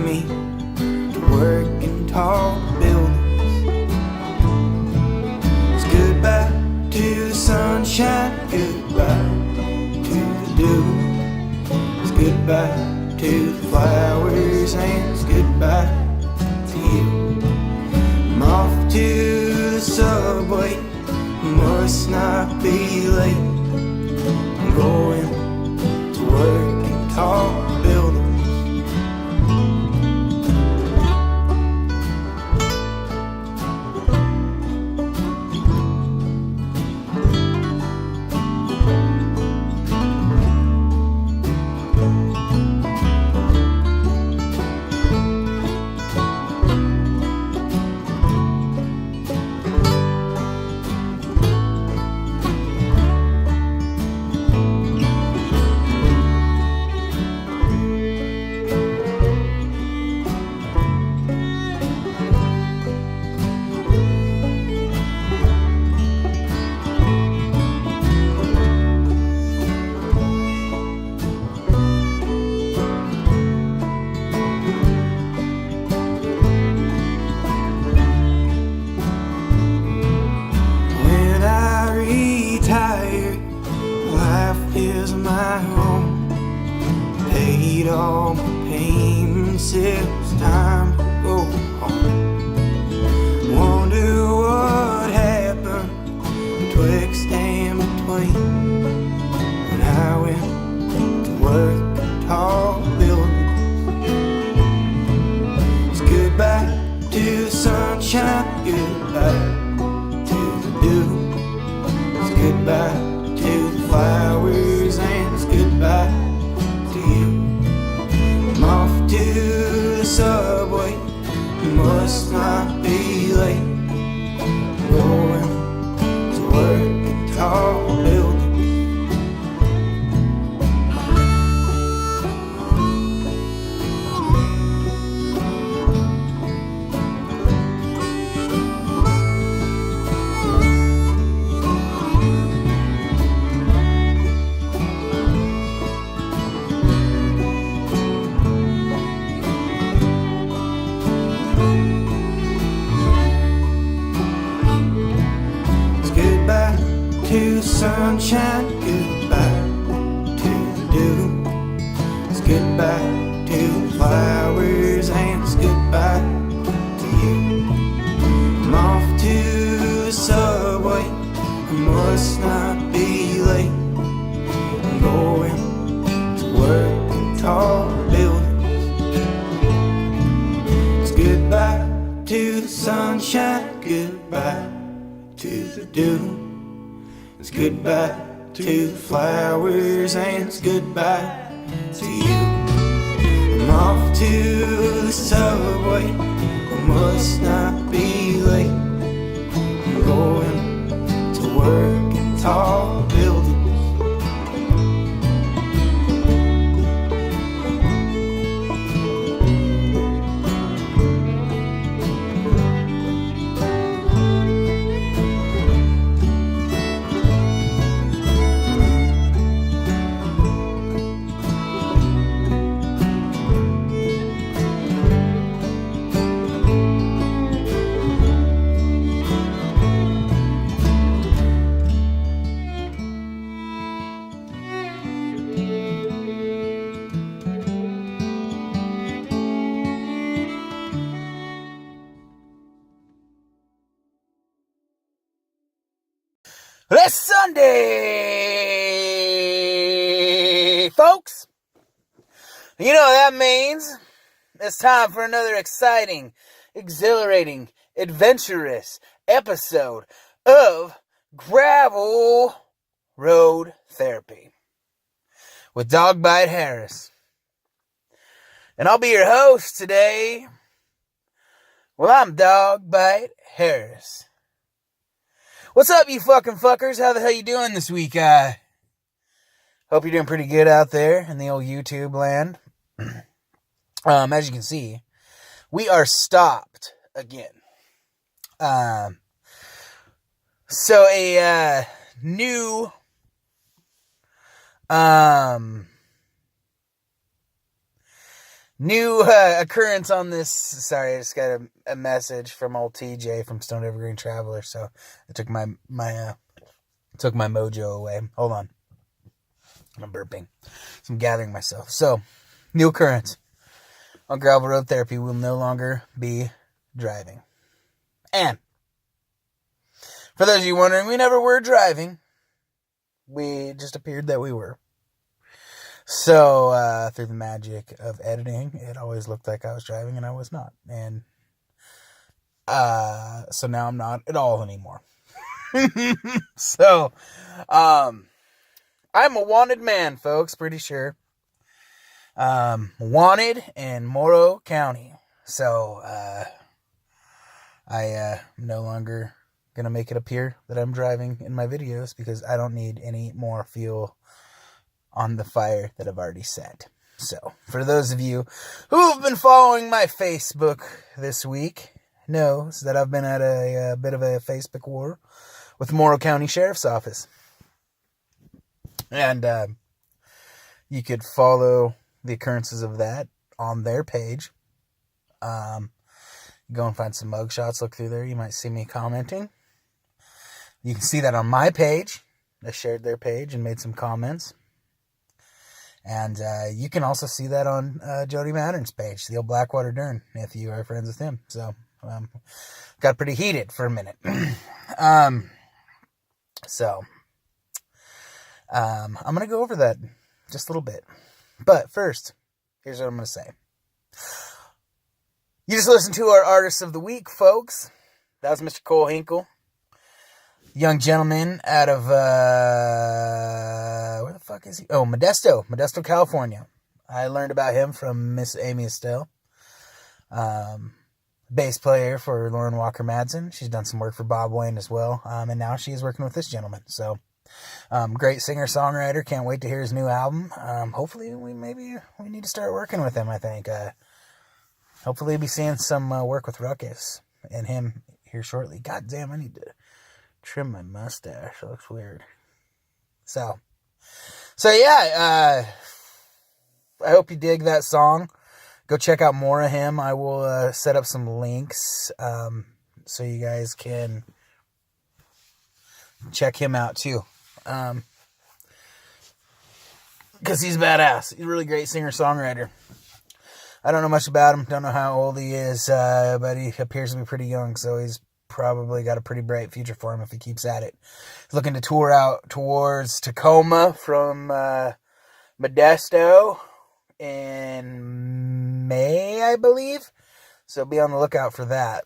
me to work in tall buildings. It's goodbye to the sunshine, goodbye to the dew. It's goodbye to the flowers and it's goodbye to you. I'm off to the subway, must not be late. I'm going to work in tall buildings. Is my home, paid all my payments, it's time to go home. Wonder what happened betwixt and between when I went to work in tall buildings. It's goodbye to the sunshine, goodbye to the dew. It's goodbye to the flowers and it's goodbye to you. I'm off to the subway, must not be late. I'm going to work in tall buildings. To the sunshine, goodbye to the dew. It's goodbye to the flowers and it's goodbye to you. I'm off to the subway, I must not be late. I'm going to work in tall buildings. It's goodbye to the sunshine, goodbye to the dew. It's goodbye to the flowers and it's goodbye to you. I'm off to the subway, I must not be late. I'm going to work in tall buildings. This Sunday, folks. You know what that means. It's time for another exciting, exhilarating, adventurous episode of Gravel Road Therapy with Dogbite Harris. And I'll be your host today. Well, I'm Dogbite Harris. What's up, you fucking fuckers? How the hell you doing this week? Hope you're doing pretty good out there in the old YouTube land. As you can see, we are stopped again. So a new New occurrence on this. Sorry, I just got a message from old TJ from Stone Evergreen Traveler, so it took my mojo away. Hold on. I'm burping. So I'm gathering myself. So, new occurrence. On Gravel Road Therapy, we'll no longer be driving. And, for those of you wondering, we never were driving. We just appeared that we were. So, through the magic of editing, it always looked like I was driving and I was not. And, so now I'm not at all anymore. So, I'm a wanted man, folks, pretty sure. Wanted in Morrow County. So, I am no longer gonna make it appear that I'm driving in my videos because I don't need any more fuel on the fire that I've already set. So, for those of you who have been following my Facebook this week, knows that I've been at a bit of a Facebook war with the Morrow County Sheriff's Office. And you could follow the occurrences of that on their page. Go and find some mugshots, look through there. You might see me commenting. You can see that on my page. I shared their page and made some comments. And you can also see that on Jody Mattern's page, the old Blackwater Dern, if you are friends with him. So, got pretty heated for a minute. I'm going to go over that just a little bit. But first, here's what I'm going to say. You just listened to our Artist of the Week, folks. That was Mr. Cole Hinkle. Young gentleman out of, where the fuck is he? Oh, Modesto, California. I learned about him from Miss Amy Estelle. Bass player for Lauren Walker Madsen. She's done some work for Bob Wayne as well. And now she is working with this gentleman. So, great singer-songwriter. Can't wait to hear his new album. Hopefully we need to start working with him, I think. Hopefully we'll be seeing some work with Ruckus and him here shortly. God damn, I need to trim my mustache. It looks weird. So yeah, I hope you dig that song. Go check out more of him. I will set up some links so you guys can check him out too. Because he's badass. He's a really great singer-songwriter. I don't know much about him. Don't know how old he is, but he appears to be pretty young, so he's probably got a pretty bright future for him if he keeps at it. He's looking to tour out towards Tacoma from Modesto in May, I believe. So be on the lookout for that.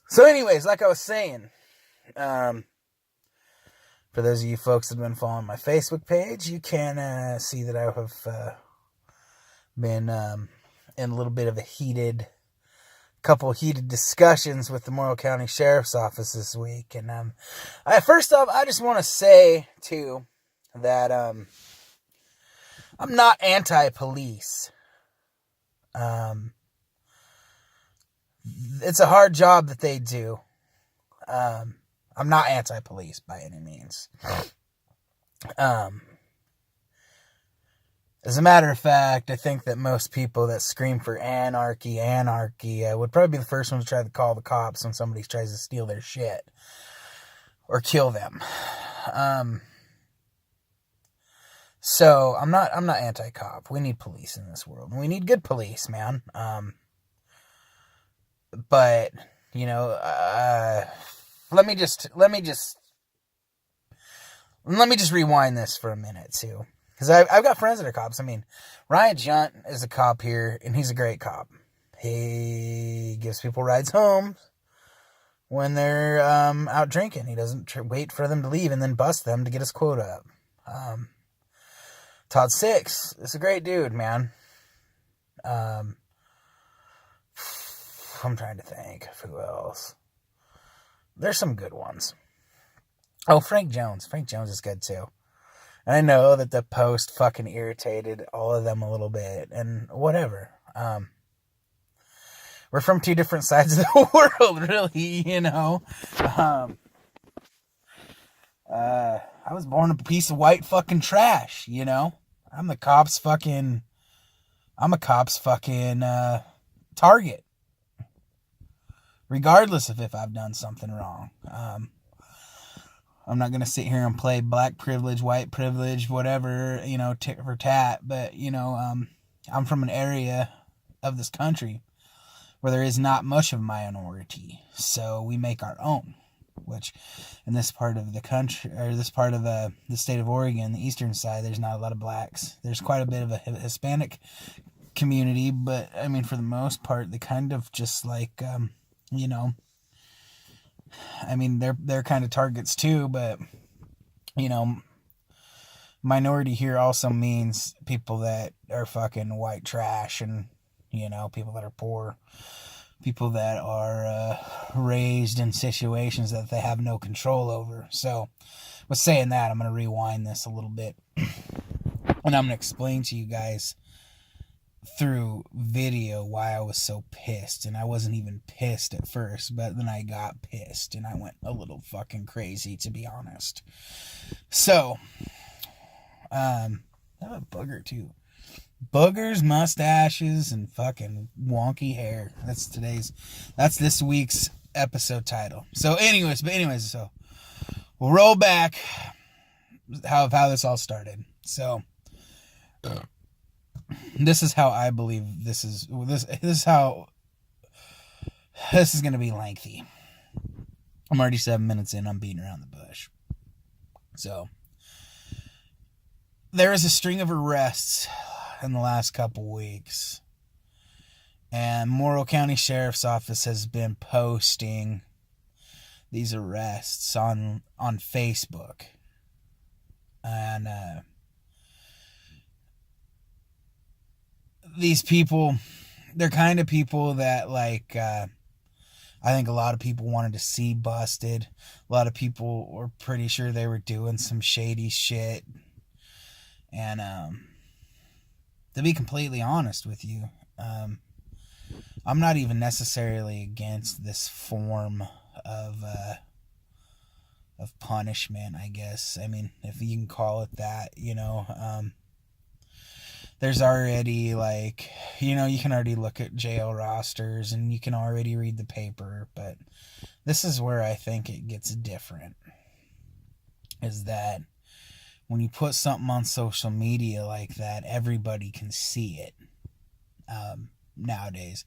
So anyways, like I was saying, for those of you folks that have been following my Facebook page, you can see that I have been in a little bit of a couple heated discussions with the Morrow County Sheriff's Office this week. And first off, I just want to say, too, that I'm not anti-police. It's a hard job that they do. I'm not anti-police by any means. As a matter of fact, I think that most people that scream for anarchy, would probably be the first one to try to call the cops when somebody tries to steal their shit or kill them. So I'm not anti-cop. We need police in this world, and we need good police, man. But you know, let me just rewind this for a minute too. Because I've got friends that are cops. I mean, Ryan Junt is a cop here, and he's a great cop. He gives people rides home when they're out drinking. He doesn't wait for them to leave and then bust them to get his quota up. Todd Six is a great dude, man. I'm trying to think of who else. There's some good ones. Oh, Frank Jones. Frank Jones is good, too. I know that the post fucking irritated all of them a little bit, and whatever. We're from two different sides of the world, really, you know. I was born a piece of white fucking trash, you know. I'm the cops' fucking I'm a cop's fucking target, regardless of if I've done something wrong. I'm not going to sit here and play black privilege, white privilege, whatever, tit for tat. But, I'm from an area of this country where there is not much of a minority. So we make our own, which in this part of the country, or this part of the state of Oregon, the eastern side, there's not a lot of blacks. There's quite a bit of a Hispanic community, but, I mean, for the most part, they kind of just like, I mean, they're kind of targets too, but, minority here also means people that are fucking white trash and, people that are poor, people that are raised in situations that they have no control over. So, with saying that, I'm going to rewind this a little bit, and I'm going to explain to you guys through video why I was so pissed. And I wasn't even pissed at first, but then I got pissed and I went a little fucking crazy, to be honest. So, I have a booger too. Boogers, mustaches, and fucking wonky hair. That's this week's episode title. So anyways, so we'll roll back how this all started. So this is how I believe this is going to be lengthy. I'm already 7 minutes in. I'm beating around the bush. So there is a string of arrests in the last couple weeks, and Morrow County Sheriff's Office has been posting these arrests on Facebook, and these people, they're kind of people that, like, I think a lot of people wanted to see busted. A lot of people were pretty sure they were doing some shady shit. And to be completely honest with you, I'm not even necessarily against this form of punishment, I guess. I mean, if you can call it that, there's already, like, you can already look at jail rosters and you can already read the paper, but this is where I think it gets different, is that when you put something on social media like that, everybody can see it. Nowadays,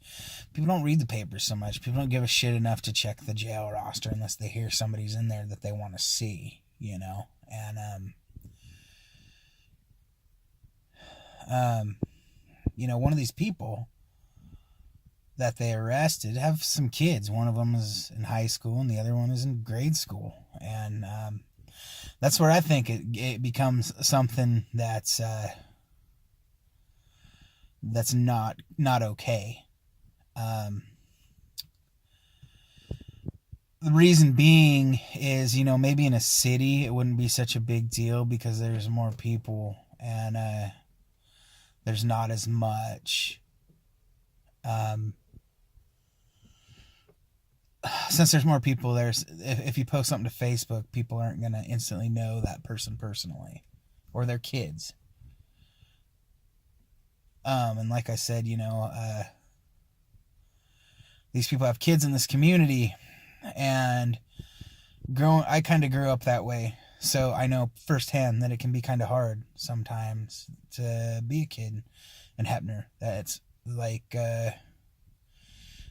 people don't read the papers so much. People don't give a shit enough to check the jail roster unless they hear somebody's in there that they want to see, and one of these people that they arrested have some kids. One of them is in high school and the other one is in grade school, and that's where I think it becomes something that's not okay. The reason being is, maybe in a city it wouldn't be such a big deal because there's more people and there's not as much. Since there's more people, if you post something to Facebook, people aren't going to instantly know that person personally or their kids. And like I said, these people have kids in this community, and I kind of grew up that way. So I know firsthand that it can be kind of hard sometimes to be a kid in Heppner. That's like,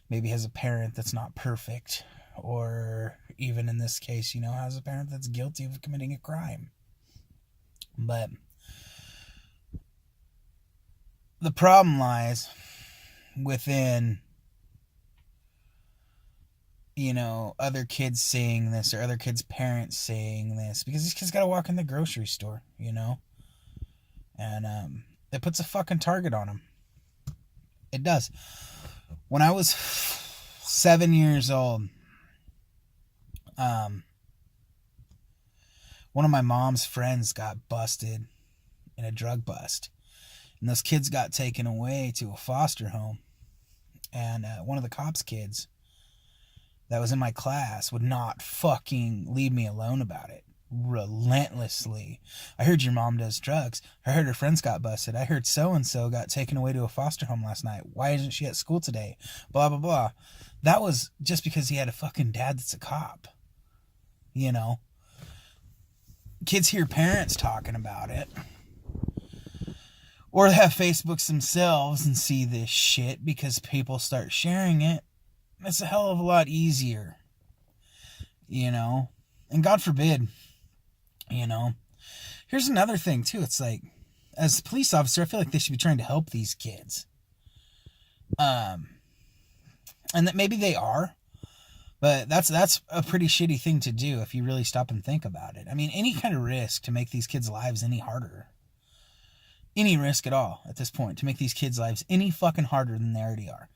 maybe has a parent that's not perfect, or even in this case, has a parent that's guilty of committing a crime. But the problem lies within, other kids seeing this or other kids' parents seeing this, because these kids got to walk in the grocery store, and it puts a fucking target on them. It does. When I was 7 years old, one of my mom's friends got busted in a drug bust. And those kids got taken away to a foster home. And one of the cops' kids that was in my class would not fucking leave me alone about it. relentlessly. I heard your mom does drugs. I heard her friends got busted. I heard so-and-so got taken away to a foster home last night. Why isn't she at school today? Blah, blah, blah. That was just because he had a fucking dad that's a cop. You know? Kids hear parents talking about it. Or have Facebooks themselves and see this shit because people start sharing it. It's a hell of a lot easier. You know? And God forbid, you know. Here's another thing, too. It's like, as a police officer, I feel like they should be trying to help these kids. And that maybe they are. But that's a pretty shitty thing to do if you really stop and think about it. I mean, any kind of risk to make these kids' lives any harder. Any risk at all at this point to make these kids' lives any fucking harder than they already are.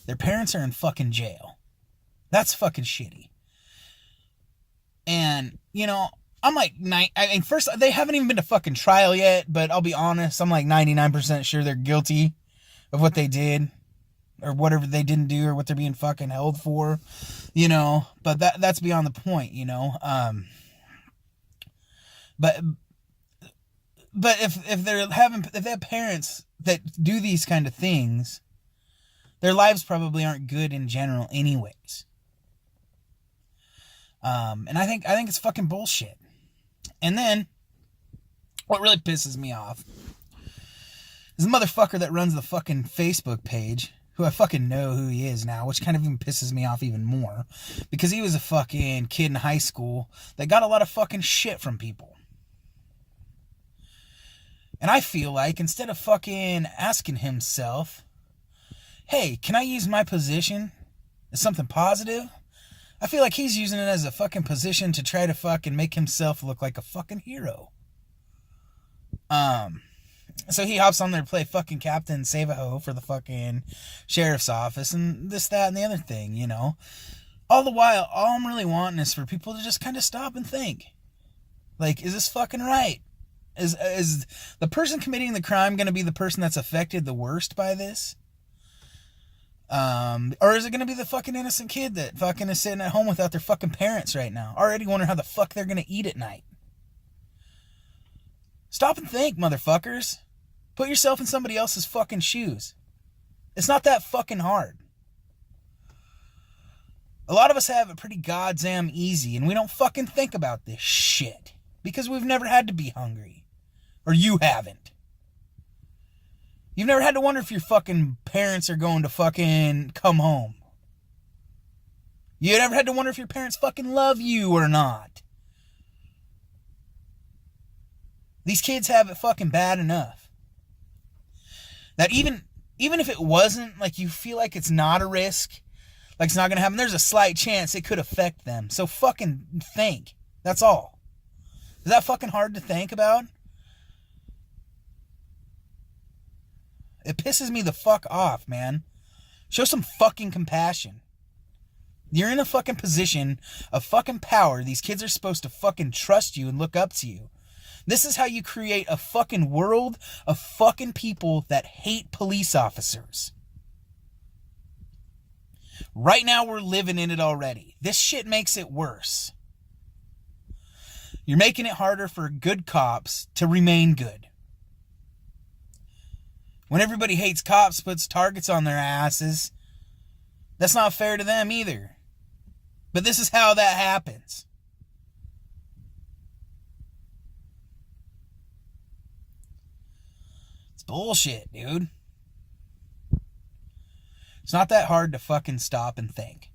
Their parents are in fucking jail. That's fucking shitty. And, you know, I'm like, first, they haven't even been to fucking trial yet, but I'll be honest, I'm like 99% sure they're guilty of what they did, or whatever they didn't do, or what they're being fucking held for, you know, but that's beyond the point, you know. But if they have parents that do these kind of things, their lives probably aren't good in general anyways. And I think it's fucking bullshit. And then, what really pisses me off is the motherfucker that runs the fucking Facebook page, who I fucking know who he is now, which kind of even pisses me off even more, because he was a fucking kid in high school that got a lot of fucking shit from people. And I feel like, instead of fucking asking himself, hey, can I use my position as something positive? I feel like he's using it as a fucking position to try to fucking make himself look like a fucking hero. So he hops on there to play fucking Captain Save-A-Ho for the fucking sheriff's office and this, that, and the other thing, you know. All the while, all I'm really wanting is for people to just kind of stop and think. Like, is this fucking right? Is the person committing the crime going to be the person that's affected the worst by this? Or is it going to be the fucking innocent kid that fucking is sitting at home without their fucking parents right now, already wondering how the fuck they're going to eat at night? Stop and think, motherfuckers. Put yourself in somebody else's fucking shoes. It's not that fucking hard. A lot of us have it pretty goddamn easy, and we don't fucking think about this shit because we've never had to be hungry. Or you haven't. You've never had to wonder if your fucking parents are going to fucking come home. You never had to wonder if your parents fucking love you or not. These kids have it fucking bad enough. That even if it wasn't, like, you feel like it's not a risk, like it's not going to happen, there's a slight chance it could affect them. So fucking think. That's all. Is that fucking hard to think about? It pisses me the fuck off, man. Show some fucking compassion. You're in a fucking position of fucking power. These kids are supposed to fucking trust you and look up to you. This is how you create a fucking world of fucking people that hate police officers. Right now we're living in it already. This shit makes it worse. You're making it harder for good cops to remain good. When everybody hates cops, puts targets on their asses, that's not fair to them either. But this is how that happens. It's bullshit, dude. It's not that hard to fucking stop and think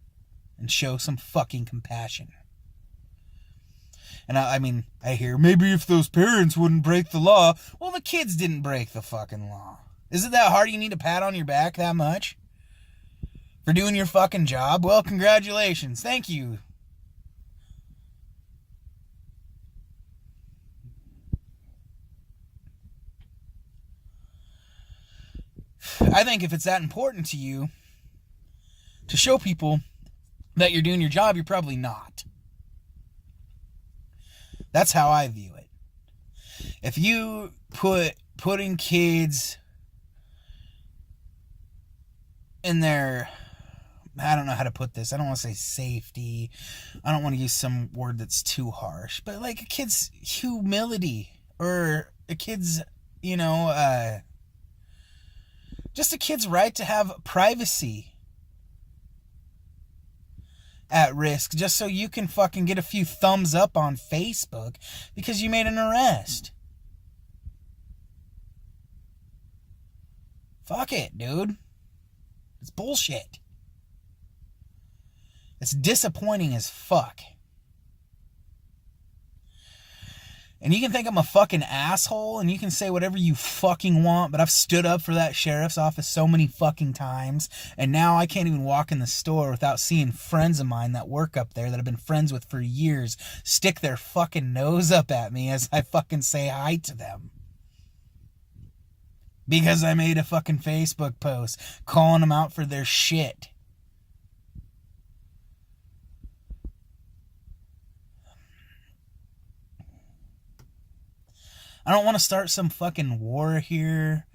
and show some fucking compassion. And I mean, I hear, maybe if those parents wouldn't break the law. Well, the kids didn't break the fucking law. Is it that hard you need a pat on your back that much? For doing your fucking job? Well, congratulations. Thank you. I think if it's that important to you to show people that you're doing your job, you're probably not. That's how I view it. If you putting kids in their I don't know how to put this. I don't want to say safety. I don't want to use some word that's too harsh. But like a kid's humility or a kid's, just a kid's right to have privacy at risk just so you can fucking get a few thumbs up on Facebook because you made an arrest. Fuck it, dude. It's bullshit. It's disappointing as fuck. And you can think I'm a fucking asshole and you can say whatever you fucking want, but I've stood up for that sheriff's office so many fucking times, and now I can't even walk in the store without seeing friends of mine that work up there that I've been friends with for years stick their fucking nose up at me as I fucking say hi to them. Because I made a fucking Facebook post calling them out for their shit. I don't want to start some fucking war here.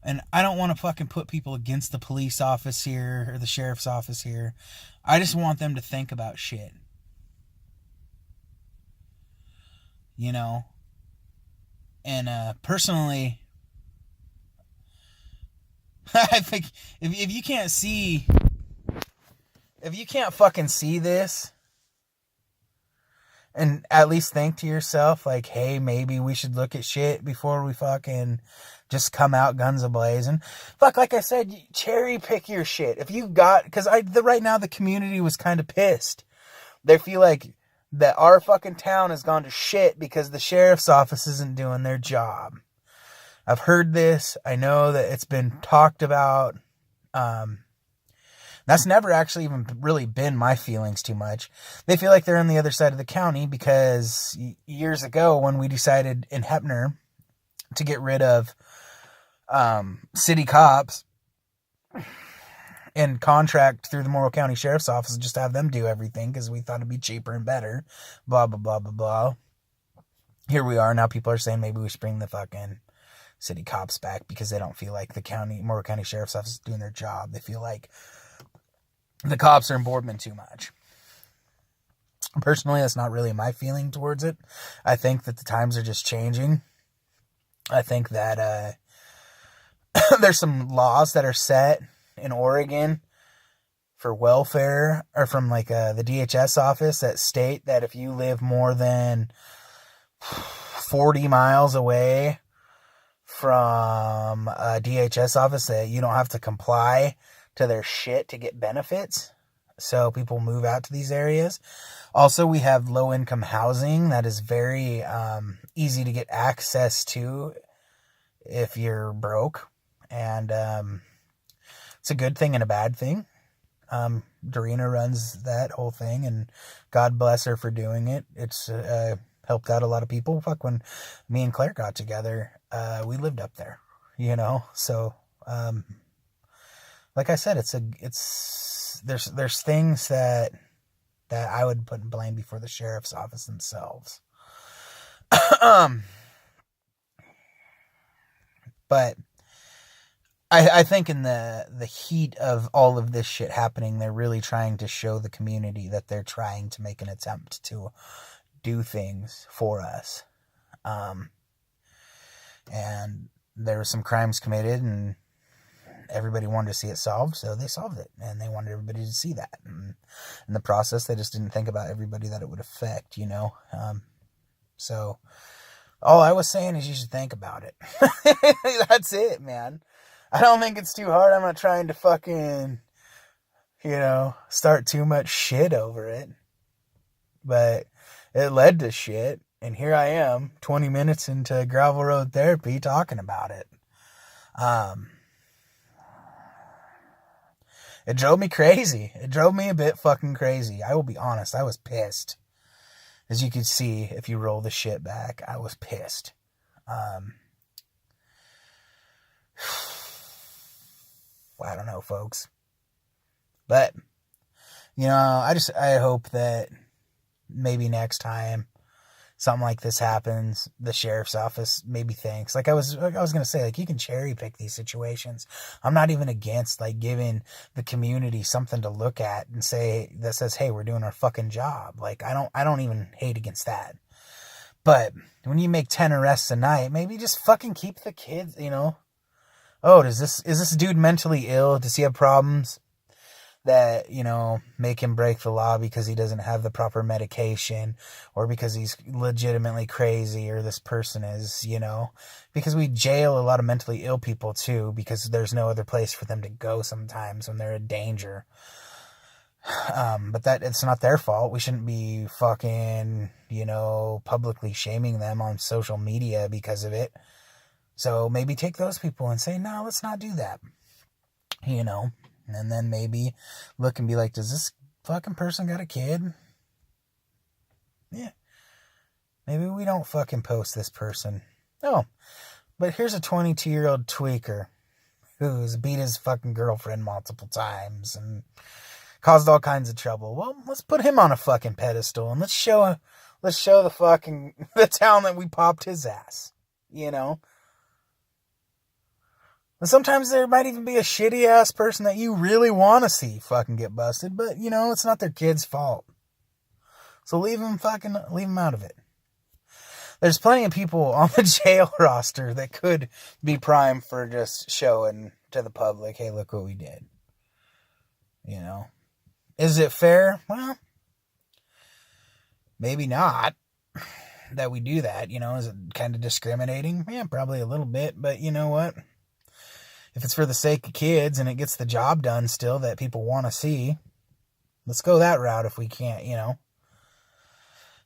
And I don't want to fucking put people against the police office here or the sheriff's office here. I just want them to think about shit. And personally, I think if you can't fucking see this, and at least think to yourself, like, hey, maybe we should look at shit before we fucking just come out guns a-blazing. Fuck, like I said, cherry pick your shit. If you got, because right now the community was kind of pissed. They feel like that our fucking town has gone to shit because the sheriff's office isn't doing their job. I've heard this. I know that it's been talked about. That's never actually even really been my feelings too much. They feel like they're on the other side of the county because years ago when we decided in Heppner to get rid of city cops and contract through the Morrow County Sheriff's Office and just have them do everything because we thought it'd be cheaper and better, blah, blah, blah, blah, blah. Here we are. Now people are saying maybe we should bring the fucking city cops back because they don't feel like the Morrow County Sheriff's Office is doing their job. They feel like the cops are in Boardman too much. Personally, that's not really my feeling towards it. I think that the times are just changing. I think that there's some laws that are set in Oregon for welfare, or from like the DHS office that state that if you live more than 40 miles away from a DHS office, that you don't have to comply to their shit to get benefits. So people move out to these areas. Also, we have low-income housing that is very easy to get access to if you're broke. And it's a good thing and a bad thing. Dorina runs that whole thing, and God bless her for doing it. It's helped out a lot of people. Fuck, when me and Claire got together, we lived up there, So, like I said, there's things that I would put in blame before the sheriff's office themselves. But I think in the heat of all of this shit happening, they're really trying to show the community that they're trying to make an attempt to do things for us. And there were some crimes committed, and everybody wanted to see it solved, so they solved it, and they wanted everybody to see that. And in the process, they just didn't think about everybody that it would affect, So all I was saying is you should think about it. That's it, man. I don't think it's too hard. I'm not trying to fucking, start too much shit over it. But it led to shit, and here I am, 20 minutes into gravel road therapy talking about it. It drove me crazy. It drove me a bit fucking crazy. I will be honest, I was pissed. As you can see, if you roll the shit back, I was pissed. I don't know, folks. But, I hope that maybe next time something like this happens, the sheriff's office maybe thinks, like I was gonna say, like, you can cherry pick these situations. I'm not even against, like, giving the community something to look at and say that says, hey, we're doing our fucking job. Like, I don't even hate against that. But when you make 10 arrests a night, maybe just fucking keep the kids, you know. Oh, is this dude mentally ill? Does he have problems that, you know, make him break the law because he doesn't have the proper medication, or because he's legitimately crazy, or this person is, you know, because we jail a lot of mentally ill people too, because there's no other place for them to go sometimes when they're in danger. But that, it's not their fault. We shouldn't be fucking, you know, publicly shaming them on social media because of it. So maybe take those people and say, no, let's not do that. You know, and then maybe look and be like, does this fucking person got a kid? Yeah. Maybe we don't fucking post this person. Oh, but here's a 22-year-old tweaker who's beat his fucking girlfriend multiple times and caused all kinds of trouble. Well, let's put him on a fucking pedestal and let's show the town that we popped his ass. You know? And sometimes there might even be a shitty ass person that you really want to see fucking get busted, but you know, it's not their kid's fault. So leave them out of it. There's plenty of people on the jail roster that could be primed for just showing to the public, hey, look what we did. You know? Is it fair? Well, maybe not that we do that, you know. Is it kind of discriminating? Yeah, probably a little bit, but you know what? If it's for the sake of kids and it gets the job done still that people want to see, let's go that route if we can't, you know.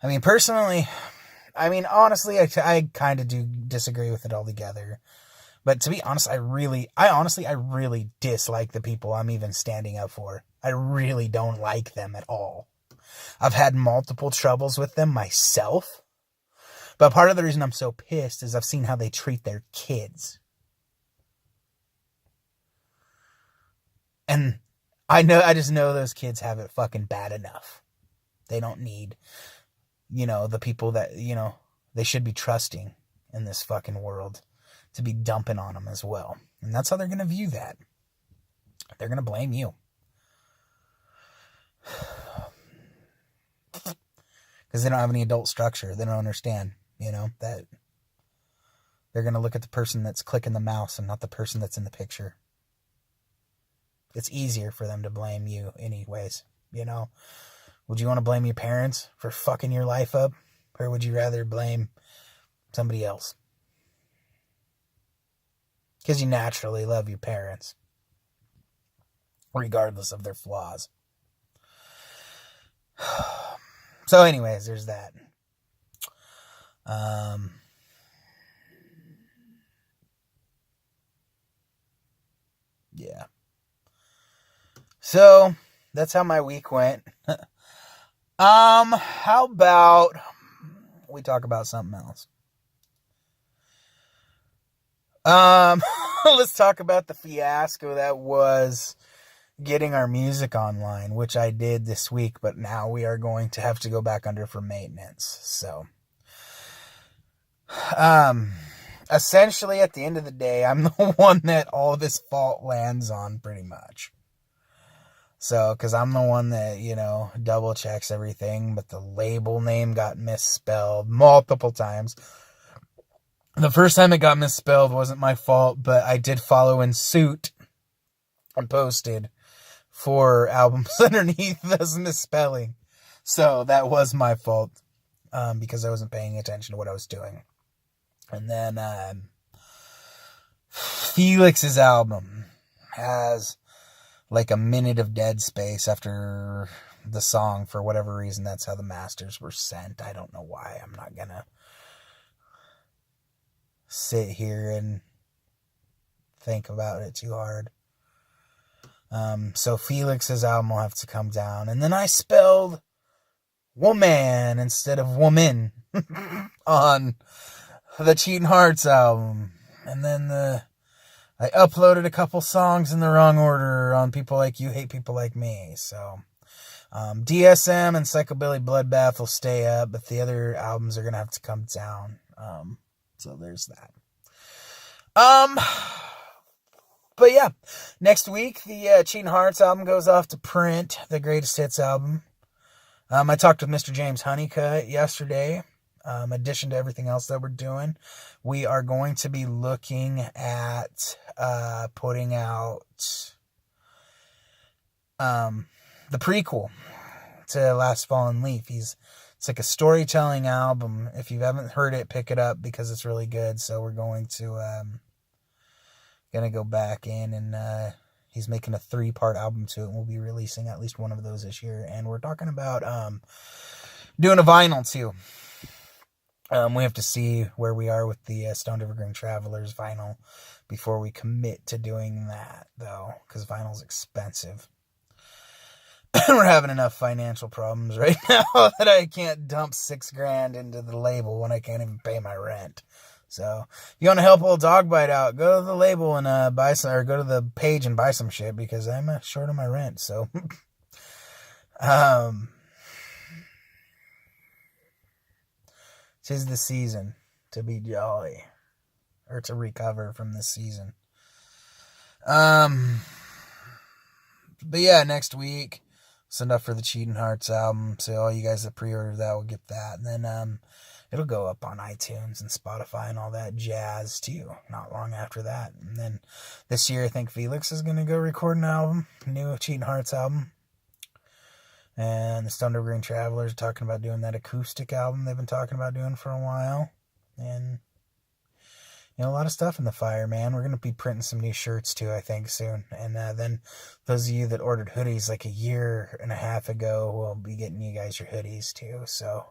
I mean, personally, honestly, I kind of do disagree with it altogether. But to be honest, I really dislike the people I'm even standing up for. I really don't like them at all. I've had multiple troubles with them myself. But part of the reason I'm so pissed is I've seen how they treat their kids. And I just know those kids have it fucking bad enough. They don't need, you know, the people that, you know, they should be trusting in this fucking world to be dumping on them as well. And that's how they're going to view that. They're going to blame you. Because they don't have any adult structure. They don't understand, you know, that they're going to look at the person that's clicking the mouse and not the person that's in the picture. It's easier for them to blame you anyways, you know. Would you want to blame your parents for fucking your life up? Or would you rather blame somebody else? Because you naturally love your parents, regardless of their flaws. So anyways, there's that. Yeah. So, that's how my week went. How about we talk about something else? Let's talk about the fiasco that was getting our music online, which I did this week, but now we are going to have to go back under for maintenance. So, essentially at the end of the day, I'm the one that all this fault lands on pretty much. So, because I'm the one that, you know, double checks everything, but the label name got misspelled multiple times. The first time it got misspelled wasn't my fault, but I did follow in suit and posted 4 albums underneath this misspelling. So, that was my fault, because I wasn't paying attention to what I was doing. And then, Felix's album has like a minute of dead space after the song. For whatever reason, that's how the masters were sent. I don't know why. I'm not gonna sit here and think about it too hard. So Felix's album will have to come down. And then I spelled woman instead of woman on the Cheatin' Hearts album. And then I uploaded a couple songs in the wrong order on People Like You Hate People Like Me. So DSM and Psychobilly Bloodbath will stay up, but the other albums are going to have to come down. So there's that. But yeah, next week, the Cheating Hearts album goes off to print, the Greatest Hits album. I talked with Mr. James Honeycutt yesterday. In addition to everything else that we're doing, we are going to be looking at putting out the prequel to Last Fallen Leaf. It's like a storytelling album. If you haven't heard it, pick it up because it's really good. So we're going to go back in and he's making a 3-part album to it, and we'll be releasing at least one of those this year. And we're talking about doing a vinyl too. We have to see where we are with the Stoned Evergreen Travelers vinyl before we commit to doing that, though, because vinyl's expensive. We're having enough financial problems right now that I can't dump $6,000 into the label when I can't even pay my rent. So, if you want to help old Dogbite out, go to the label and buy some, or go to the page and buy some shit, because I'm short on my rent. So, 'tis the season to be jolly, or to recover from this season. But yeah, next week, send up for the Cheating Hearts album. So all you guys that pre-order that will get that. And then it'll go up on iTunes and Spotify and all that jazz too, not long after that. And then this year, I think Felix is going to go record an album, new Cheating Hearts album. And the Stoned Evergreen Travelers are talking about doing that acoustic album they've been talking about doing for a while. And, you know, a lot of stuff in the fire, man. We're going to be printing some new shirts too, I think, soon. And then those of you that ordered hoodies like 1.5 years ago will be getting you guys your hoodies too. So,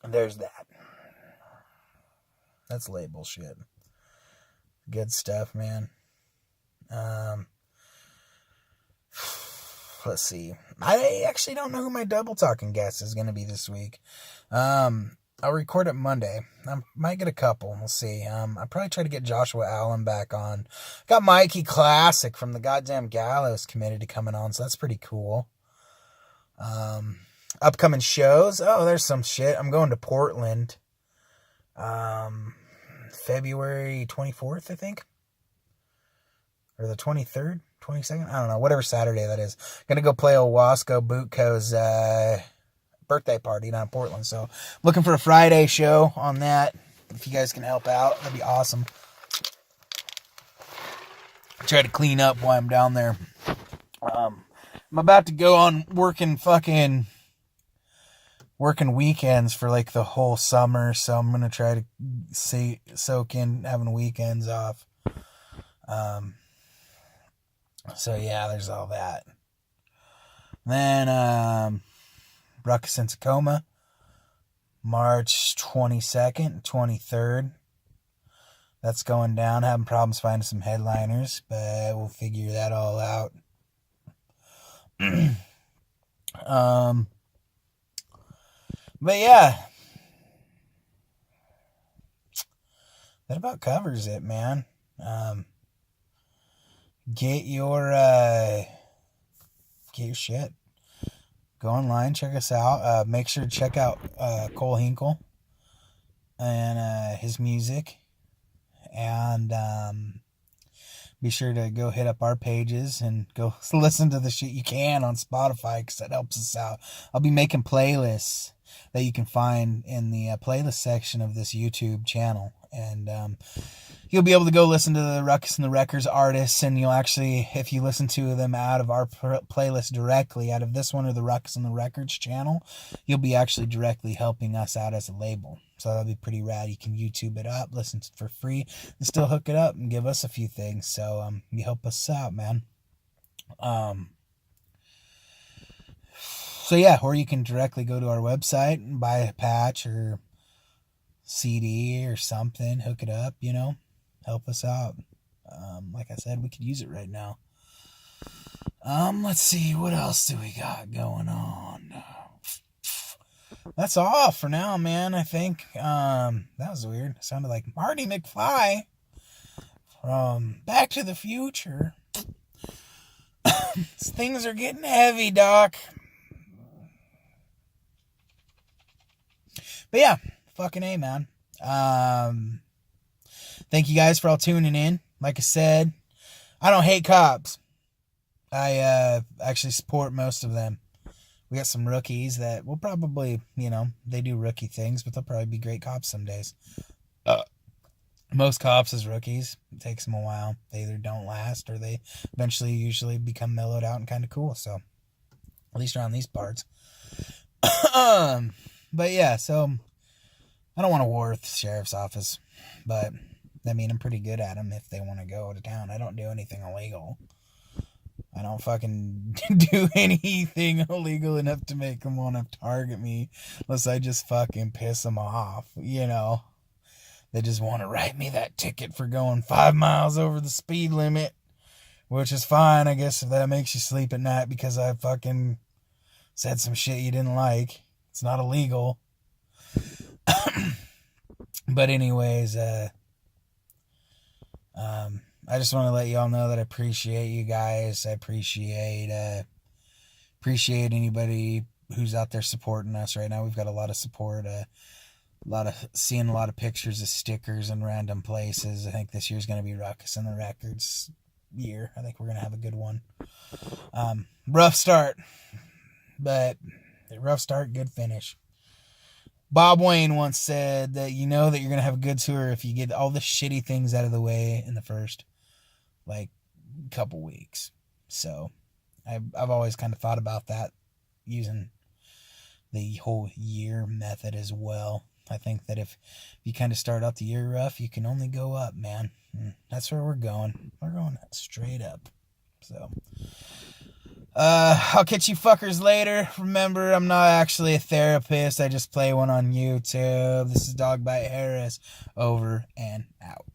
there's that. That's label shit. Good stuff, man. Let's see. I actually don't know who my double talking guest is going to be this week. I'll record it Monday. I might get a couple. We'll see. I'll probably try to get Joshua Allen back on. Got Mikey Classic from the goddamn Gallows committed to coming on, so that's pretty cool. Upcoming shows. Oh, there's some shit. I'm going to Portland. February 24th, I think. Or the 23rd, 22nd? I don't know. Whatever Saturday that is. Gonna go play Owasco Bootco's birthday party down in Portland. So, looking for a Friday show on that. If you guys can help out, that'd be awesome. Try to clean up while I'm down there. I'm about to go on working weekends for like the whole summer. So, I'm gonna try to soak in having weekends off. So yeah, there's all that. Then Ruckus in Tacoma, March 22nd, 23rd. That's going down. Having problems finding some headliners, but we'll figure that all out. But yeah, that about covers it, man. Get your shit. Go online, check us out. Make sure to check out Cole Hinkle and his music. And be sure to go hit up our pages and go listen to the shit you can on Spotify, because that helps us out. I'll be making playlists that you can find in the playlist section of this YouTube channel. And you'll be able to go listen to the Ruckus and the Wreckers artists, and you'll actually, if you listen to them out of our playlist directly, out of this one or the Ruckus and the Records channel, you'll be actually directly helping us out as a label. So that'll be pretty rad. You can YouTube it up, listen to it for free, and still hook it up and give us a few things. So you help us out, man. So yeah, or you can directly go to our website and buy a patch or CD or something, hook it up, you know, help us out. Like I said, we could use it right now. Let's see, what else do we got going on? That's all for now, man. I think that was weird. It sounded like Marty McFly from Back to the Future. Things are getting heavy, Doc. But yeah, fucking A, man. Thank you guys for all tuning in. Like I said, I don't hate cops. I actually support most of them. We got some rookies that will probably, they do rookie things, but they'll probably be great cops some days. Most cops as rookies, it takes them a while. They either don't last or they eventually usually become mellowed out and kind of cool. So, at least around these parts. But yeah, so I don't want to war with the sheriff's office, but I mean, I'm pretty good at them if they want to go to town. I don't do anything illegal. I don't fucking do anything illegal enough to make them want to target me unless I just fucking piss them off, They just want to write me that ticket for going 5 miles over the speed limit, which is fine, I guess, if that makes you sleep at night because I fucking said some shit you didn't like. It's not illegal. But anyways, I just want to let y'all know that I appreciate you guys. I appreciate anybody who's out there supporting us right now. We've got a lot of support. Seeing a lot of pictures of stickers in random places. I think this year's going to be Ruckus and the Records year. I think we're going to have a good one. Rough start, good finish. Bob Wayne once said that that you're going to have a good tour if you get all the shitty things out of the way in the first, couple weeks. So, I've always kind of thought about that, using the whole year method as well. I think that if you kind of start out the year rough, you can only go up, man. That's where we're going. We're going straight up. So, I'll catch you fuckers later. Remember, I'm not actually a therapist. I just play one on YouTube. This is Dogbite Harris. Over and out.